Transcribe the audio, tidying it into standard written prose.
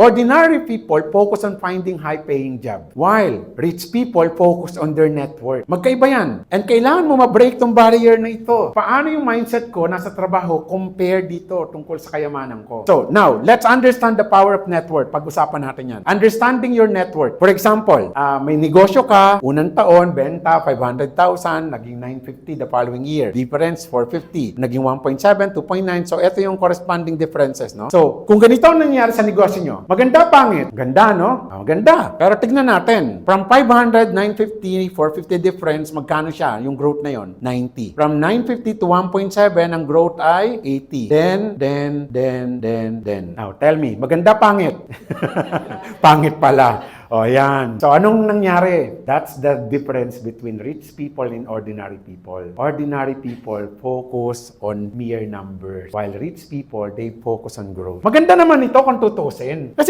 Ordinary people focus on finding high-paying job, while rich people focus on their net worth. Magkaiba yan. And kailangan mo ma-break tong barrier na ito. Paano yung mindset ko nasa trabaho compare dito tungkol sa kayamanan ko? So, now, let's understand the power of net worth. Pag-usapan natin yan. Understanding your net worth. For example, may negosyo ka, unang taon, benta, 500,000, naging 950 the following year. Difference, 450. Naging 1.7, 2.9. So, ito yung corresponding differences, no? So, kung ganito ang nangyari sa negosyo nyo, maganda, pangit. Ganda, no? Maganda. Pero tignan natin. From 500, 950, 450 difference, magkano siya? Yung growth na yon 90. From 950 to 1.7, ang growth ay 80. Then. Now, tell me, maganda, pangit? Pangit pala. O, yan. So, anong nangyari? That's the difference between rich people and ordinary people. Ordinary people focus on mere numbers, while rich people, they focus on growth. Maganda naman ito kung tutusin. Kasi